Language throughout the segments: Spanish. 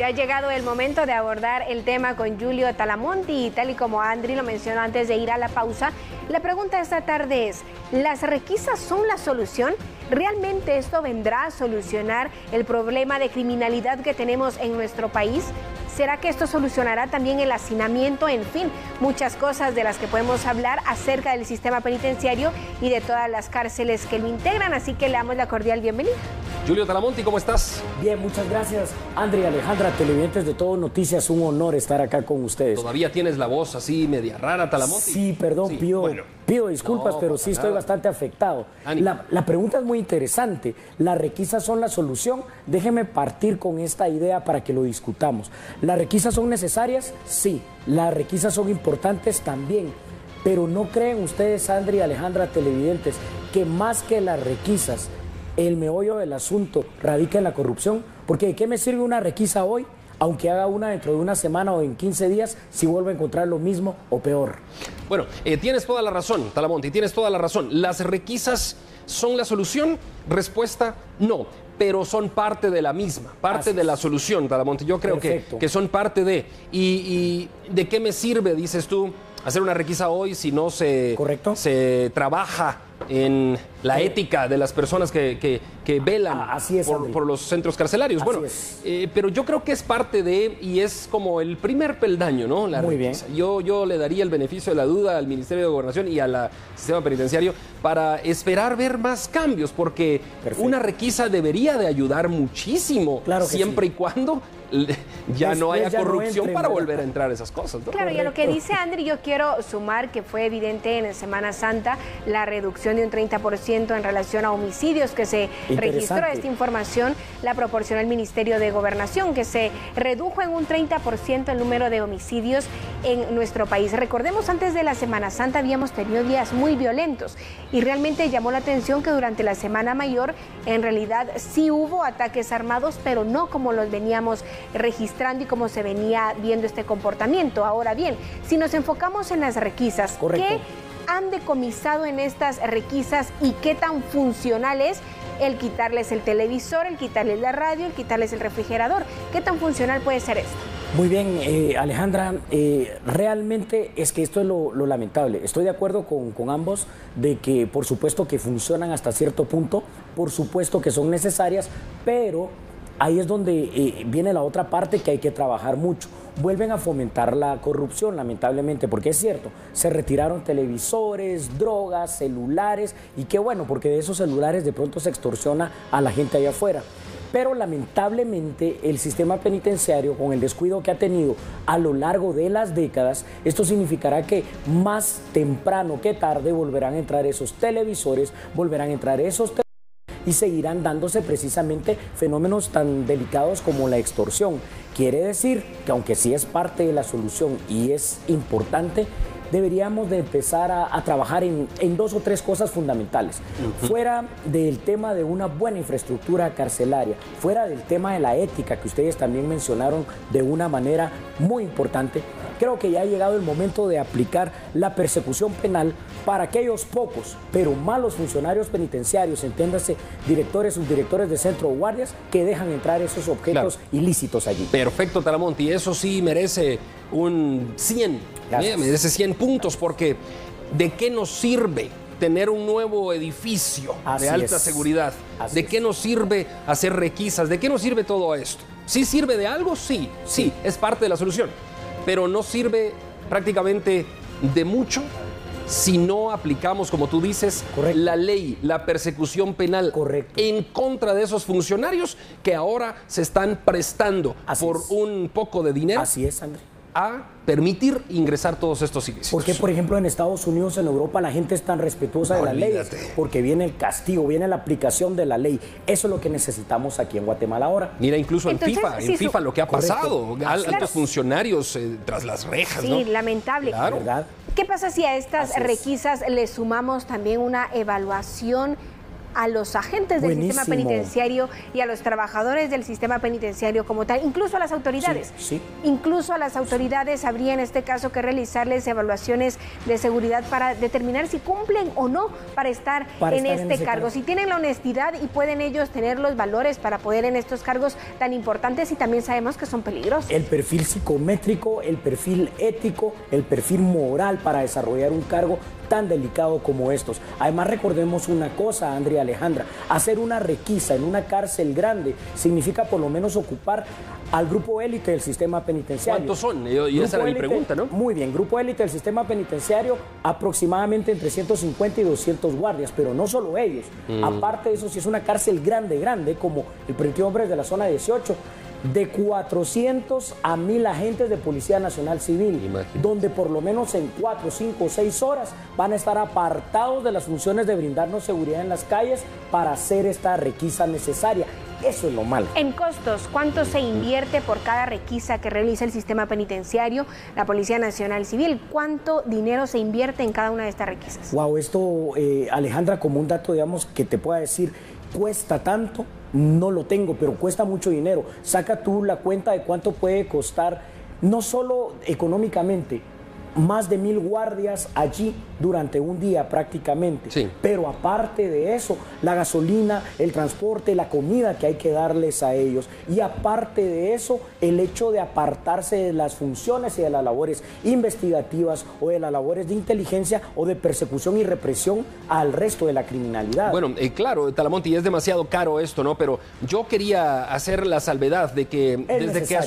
Ha llegado el momento de abordar el tema con Julio Talamonti y tal y como Andri lo mencionó antes de ir a la pausa, la pregunta esta tarde es, ¿las requisas son la solución? ¿Realmente esto vendrá a solucionar el problema de criminalidad que tenemos en nuestro país? ¿Será que esto solucionará también el hacinamiento? En fin, muchas cosas de las que podemos hablar acerca del sistema penitenciario y de todas las cárceles que lo integran, así que le damos la cordial bienvenida. Julio Talamonti, ¿cómo estás? Bien, muchas gracias. Andri, Alejandra, televidentes de Todo Noticias, un honor estar acá con ustedes. ¿Todavía tienes la voz así media rara, Talamonti? Sí, perdón, sí, pido disculpas, pero sí estoy bastante afectado. La pregunta es muy interesante. ¿Las requisas son la solución? Déjeme partir con esta idea para que lo discutamos. ¿Las requisas son necesarias? Sí. ¿Las requisas son importantes? También. Pero ¿no creen ustedes, Andri y Alejandra, televidentes, que más que las requisas, el meollo del asunto radica en la corrupción? Porque ¿de qué me sirve una requisa hoy, aunque haga una dentro de una semana o en 15 días, si vuelvo a encontrar lo mismo o peor? Bueno, tienes toda la razón, Talamonti, tienes toda la razón. ¿Las requisas son la solución? Respuesta, no, pero son parte de la misma, parte de la solución, Talamonti. Yo creo que son parte de... ¿Y de qué me sirve, dices tú, hacer una requisa hoy si no se trabaja en la ética de las personas que velan por los centros carcelarios? Bueno, pero yo creo que es parte de, y es como el primer peldaño, ¿no? La requisa. Yo le daría el beneficio de la duda al Ministerio de Gobernación y al sistema penitenciario para esperar ver más cambios, porque una requisa debería de ayudar muchísimo, siempre y cuando ya no haya corrupción para volver a entrar esas cosas, ¿no? Claro, y a lo que dice Andri, yo quiero sumar que fue evidente en Semana Santa la reducción de un 30% en relación a homicidios que se registró. Esta información la proporcionó el Ministerio de Gobernación, que se redujo en un 30% el número de homicidios en nuestro país. Recordemos, antes de la Semana Santa habíamos tenido días muy violentos y realmente llamó la atención que durante la Semana Mayor en realidad sí hubo ataques armados, pero no como los veníamos registrando y como se venía viendo este comportamiento. Ahora bien, si nos enfocamos en las requisas, ¿qué han decomisado en estas requisas y qué tan funcional es el quitarles el televisor, el quitarles la radio, el quitarles el refrigerador? ¿Qué tan funcional puede ser esto? Muy bien, Alejandra, realmente es que esto es lo lamentable. Estoy de acuerdo con ambos de que por supuesto que funcionan hasta cierto punto, por supuesto que son necesarias, pero ahí es donde viene la otra parte que hay que trabajar mucho. Vuelven a fomentar la corrupción, lamentablemente, porque es cierto, se retiraron televisores, drogas, celulares, y qué bueno, porque de esos celulares de pronto se extorsiona a la gente allá afuera. Pero lamentablemente el sistema penitenciario, con el descuido que ha tenido a lo largo de las décadas, esto significará que más temprano que tarde volverán a entrar esos televisores, volverán a entrar esos y seguirán dándose precisamente fenómenos tan delicados como la extorsión. Quiere decir que aunque sí es parte de la solución y es importante, deberíamos de empezar a trabajar en 2 o 3 cosas fundamentales. Fuera del tema de una buena infraestructura carcelaria, fuera del tema de la ética que ustedes también mencionaron de una manera muy importante, creo que ya ha llegado el momento de aplicar la persecución penal para aquellos pocos, pero malos funcionarios penitenciarios, entiéndase, directores, subdirectores de centro o guardias, que dejan entrar esos objetos ilícitos allí. Perfecto, Talamonti, eso sí merece un 100, merece 100 puntos, porque ¿de qué nos sirve tener un nuevo edificio de alta seguridad? ¿De qué nos sirve hacer requisas? ¿De qué nos sirve todo esto? ¿Sí sirve de algo? Sí, es parte de la solución, pero no sirve prácticamente de mucho si no aplicamos, como tú dices, la ley, la persecución penal en contra de esos funcionarios que ahora se están prestando por un poco de dinero. Así es, André. A permitir ingresar todos estos ilícitos. Porque, por ejemplo, en Estados Unidos, en Europa, la gente es tan respetuosa de la ley, porque viene el castigo, viene la aplicación de la ley. Eso es lo que necesitamos aquí en Guatemala ahora. Mira, incluso entonces, en FIFA lo que ha pasado, altos funcionarios tras las rejas, ¿no? Sí, lamentable. Claro. ¿Verdad? ¿Qué pasa si a estas requisas le sumamos también una evaluación a los agentes del sistema penitenciario y a los trabajadores del sistema penitenciario como tal, incluso a las autoridades? Sí. Incluso a las autoridades habría en este caso que realizarles evaluaciones de seguridad para determinar si cumplen o no para estar en este cargo. Si tienen la honestidad y pueden ellos tener los valores para poder en estos cargos tan importantes y también sabemos que son peligrosos. El perfil psicométrico, el perfil ético, el perfil moral para desarrollar un cargo tan delicado como estos. Además, recordemos una cosa, Andrea y Alejandra, hacer una requisa en una cárcel grande significa por lo menos ocupar al grupo élite del sistema penitenciario. ¿Cuántos son? Y esa era mi pregunta, ¿no? Muy bien, grupo élite del sistema penitenciario, aproximadamente entre 150 y 200 guardias, pero no solo ellos. Aparte de eso, si es una cárcel grande, como el Presidio Hombres de la Zona 18, de 400 a 1000 agentes de Policía Nacional Civil, donde por lo menos en 4, 5 o 6 horas van a estar apartados de las funciones de brindarnos seguridad en las calles para hacer esta requisa necesaria. Eso es lo malo. En costos, ¿cuánto se invierte por cada requisa que realiza el sistema penitenciario, la Policía Nacional Civil? ¿Cuánto dinero se invierte en cada una de estas requisas? Wow, esto, Alejandra, como un dato, digamos, que te pueda decir, cuesta tanto, no lo tengo, pero cuesta mucho dinero. Saca tú la cuenta de cuánto puede costar, no solo económicamente, más de 1000 guardias allí durante un día prácticamente. Sí. Pero aparte de eso, la gasolina, el transporte, la comida que hay que darles a ellos. Y aparte de eso, el hecho de apartarse de las funciones y de las labores investigativas o de las labores de inteligencia o de persecución y represión al resto de la criminalidad. Bueno, claro, Talamonte, es demasiado caro esto, ¿no? Pero yo quería hacer la salvedad de que desde que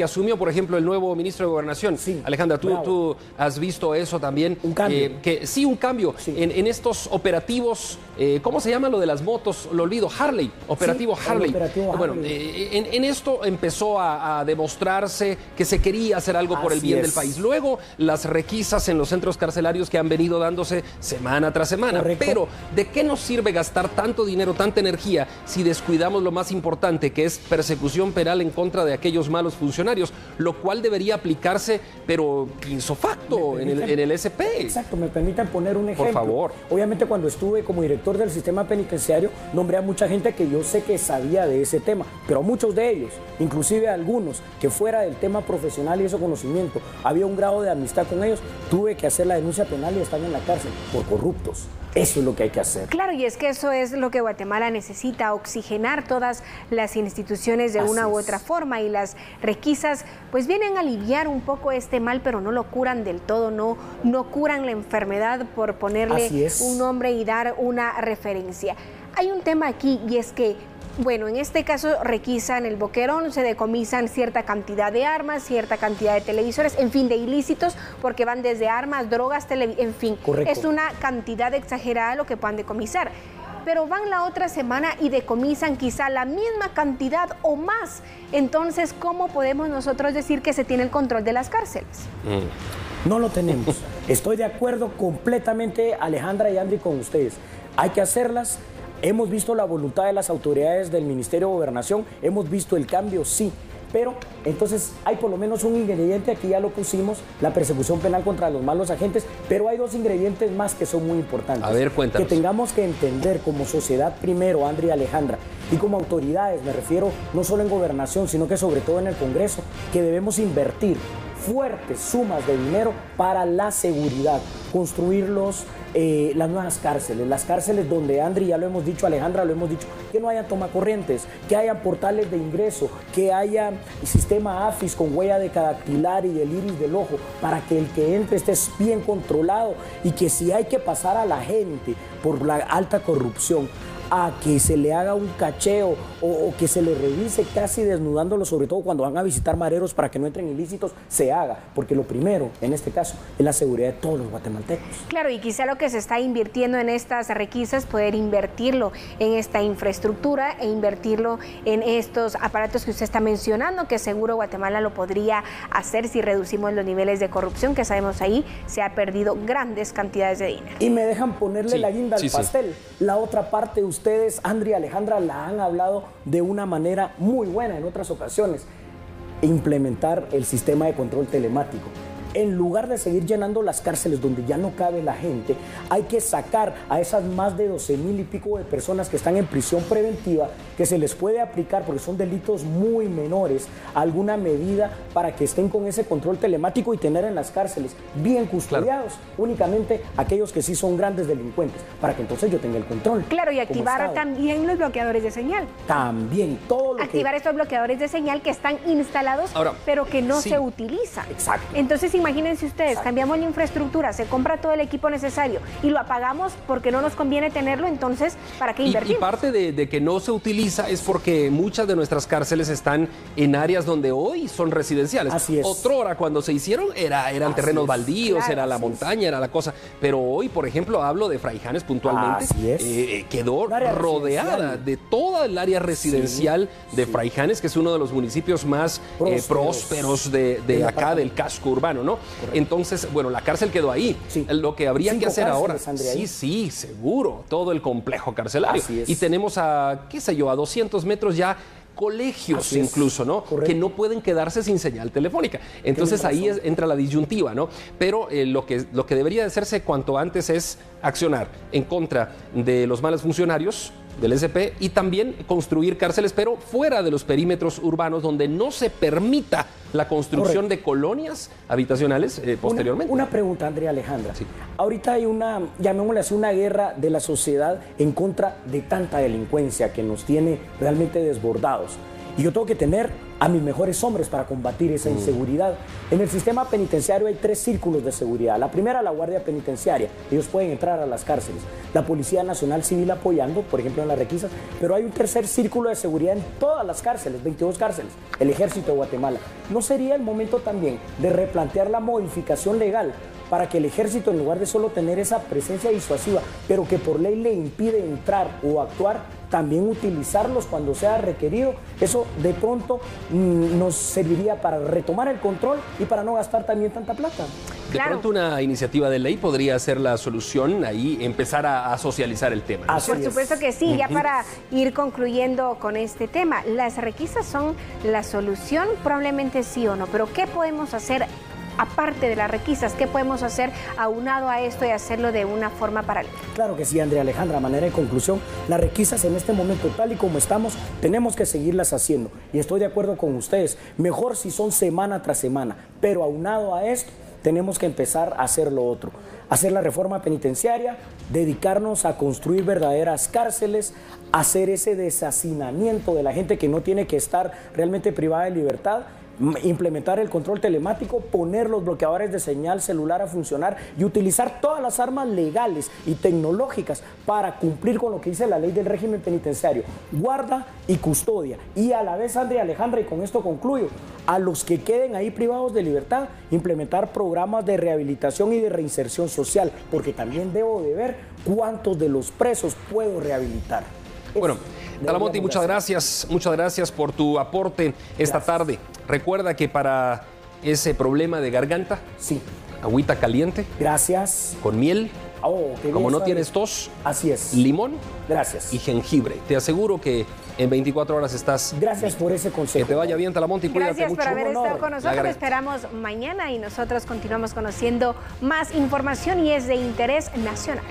asumió, por ejemplo, el nuevo ministro de Gobernación, Alejandra, tú has visto eso también. Un cambio. Sí, un cambio. Sí. En estos operativos, ¿cómo se llama lo de las motos? Lo olvido, Harley, operativo Harley. Bueno, en esto empezó a demostrarse que se quería hacer algo por el bien del país. Luego, las requisas en los centros carcelarios que han venido dándose semana tras semana. Correcto. Pero, ¿de qué nos sirve gastar tanto dinero, tanta energía, si descuidamos lo más importante, que es persecución penal en contra de aquellos malos funcionarios? Lo cual debería aplicarse, pero ipso facto en el SP. Exacto, me permitan poner un ejemplo. Por favor. Obviamente, cuando estuve como director del sistema penitenciario, nombré a mucha gente que yo sé que sabía de ese tema, pero a muchos de ellos, inclusive a algunos que fuera del tema profesional y ese conocimiento, había un grado de amistad con ellos, tuve que hacer la denuncia penal y están en la cárcel por corruptos. Eso es lo que hay que hacer. Claro, y es que eso es lo que Guatemala necesita, oxigenar todas las instituciones de una u otra forma, y las requisas pues vienen a aliviar un poco este mal, pero no lo curan del todo, no curan la enfermedad, por ponerle un nombre y dar una referencia. Hay un tema aquí, y es que, bueno, en este caso requisan el boquerón, se decomisan cierta cantidad de armas, cierta cantidad de televisores, en fin, de ilícitos, porque van desde armas, drogas, en fin. Correcto. Es una cantidad exagerada lo que puedan decomisar. Pero van la otra semana y decomisan quizá la misma cantidad o más. Entonces, ¿cómo podemos nosotros decir que se tiene el control de las cárceles? No lo tenemos. Estoy de acuerdo completamente, Alejandra y Andy, con ustedes. Hay que hacerlas. Hemos visto la voluntad de las autoridades del Ministerio de Gobernación, hemos visto el cambio, sí, pero entonces hay por lo menos un ingrediente, aquí ya lo pusimos, la persecución penal contra los malos agentes, pero hay dos ingredientes más que son muy importantes. A ver, cuéntanos. Que tengamos que entender como sociedad primero, Andrea y Alejandra, y como autoridades, me refiero no solo en Gobernación, sino que sobre todo en el Congreso, que debemos invertir fuertes sumas de dinero para la seguridad, construir las nuevas cárceles, las cárceles donde, Andri, ya lo hemos dicho, Alejandra, lo hemos dicho, que no haya tomacorrientes, que haya portales de ingreso, que haya sistema AFIS con huella decadactilar y el iris del ojo, para que el que entre esté bien controlado, y que si hay que pasar a la gente por la alta corrupción, a que se le haga un cacheo o que se le revise casi desnudándolo, sobre todo cuando van a visitar mareros para que no entren ilícitos, se haga, porque lo primero en este caso es la seguridad de todos los guatemaltecos. Claro, y quizá lo que se está invirtiendo en estas requisas, poder invertirlo en esta infraestructura e invertirlo en estos aparatos que usted está mencionando, que seguro Guatemala lo podría hacer si reducimos los niveles de corrupción, que sabemos ahí se ha perdido grandes cantidades de dinero. Y me dejan ponerle la guinda al pastel. La otra parte, ustedes, Andrea y Alejandra, la han hablado de una manera muy buena en otras ocasiones. Implementar el sistema de control telemático. En lugar de seguir llenando las cárceles donde ya no cabe la gente, hay que sacar a esas más de 12,000 y pico de personas que están en prisión preventiva, que se les puede aplicar, porque son delitos muy menores, alguna medida para que estén con ese control telemático y tener en las cárceles bien custodiados, únicamente aquellos que sí son grandes delincuentes, para que entonces yo tenga el control. Claro, y activar también los bloqueadores de señal. También, todo lo activar estos bloqueadores de señal que están instalados, ahora, pero que no se utilizan. Exacto. Entonces, imagínense ustedes, cambiamos la infraestructura, se compra todo el equipo necesario y lo apagamos porque no nos conviene tenerlo, entonces, ¿para qué invertir? Y parte de que no se utiliza es porque muchas de nuestras cárceles están en áreas donde hoy son residenciales. Así es. Otrora, cuando se hicieron, eran terrenos baldíos, claro, era la montaña, era la cosa. Pero hoy, por ejemplo, hablo de Fraijanes puntualmente, quedó rodeada de toda el área residencial de Fraijanes, que es uno de los municipios más prósperos de acá, del casco urbano, ¿no? Correcto. Entonces, bueno, la cárcel quedó ahí. Lo que habría que hacer ahora, sí, seguro, todo el complejo carcelario. Y tenemos a, qué sé yo, a 200 metros ya colegios incluso, ¿no? Correcto. Que no pueden quedarse sin señal telefónica. Entonces ahí entra la disyuntiva, ¿no? Pero lo que debería de hacerse cuanto antes es accionar en contra de los malos funcionarios del SP y también construir cárceles, pero fuera de los perímetros urbanos donde no se permita la construcción de colonias habitacionales posteriormente. Una pregunta, Andrea Alejandra. Sí. Ahorita hay una, llamémosle así, una guerra de la sociedad en contra de tanta delincuencia que nos tiene realmente desbordados. Y yo tengo que tener a mis mejores hombres para combatir esa inseguridad. En el sistema penitenciario hay 3 círculos de seguridad. La primera, la Guardia Penitenciaria. Ellos pueden entrar a las cárceles. La Policía Nacional Civil apoyando, por ejemplo, en las requisas. Pero hay un tercer círculo de seguridad en todas las cárceles, 22 cárceles. El Ejército de Guatemala. ¿No sería el momento también de replantear la modificación legal para que el Ejército, en lugar de solo tener esa presencia disuasiva, pero que por ley le impide entrar o actuar, también utilizarlos cuando sea requerido? Eso de pronto nos serviría para retomar el control y para no gastar también tanta plata. De pronto una iniciativa de ley podría ser la solución, ahí empezar a socializar el tema, ¿no? Por supuesto que sí. Ya para ir concluyendo con este tema, ¿las requisas son la solución? Probablemente sí o no, pero ¿qué podemos hacer aparte de las requisas? ¿Qué podemos hacer aunado a esto y hacerlo de una forma paralela? Claro que sí, Andrea Alejandra. A manera de conclusión, las requisas en este momento, tal y como estamos, tenemos que seguirlas haciendo. Y estoy de acuerdo con ustedes. Mejor si son semana tras semana. Pero aunado a esto, tenemos que empezar a hacer lo otro. Hacer la reforma penitenciaria, dedicarnos a construir verdaderas cárceles, hacer ese deshacinamiento de la gente que no tiene que estar realmente privada de libertad, implementar el control telemático, poner los bloqueadores de señal celular a funcionar y utilizar todas las armas legales y tecnológicas para cumplir con lo que dice la ley del régimen penitenciario, guarda y custodia. Y a la vez, Andrea Alejandra, y con esto concluyo, a los que queden ahí privados de libertad, implementar programas de rehabilitación y de reinserción social, porque también debo de ver cuántos de los presos puedo rehabilitar. Bueno, Talamonte, muchas gracias por tu aporte esta tarde. Recuerda que para ese problema de garganta, agüita caliente, con miel, como no tienes tos, así es, limón, y jengibre. Te aseguro que en 24 horas estás... Gracias por ese consejo. Que te vaya bien, Talamonte, y cuídate mucho. Gracias por haber estado con nosotros. Te esperamos mañana y nosotros continuamos conociendo más información y es de interés nacional.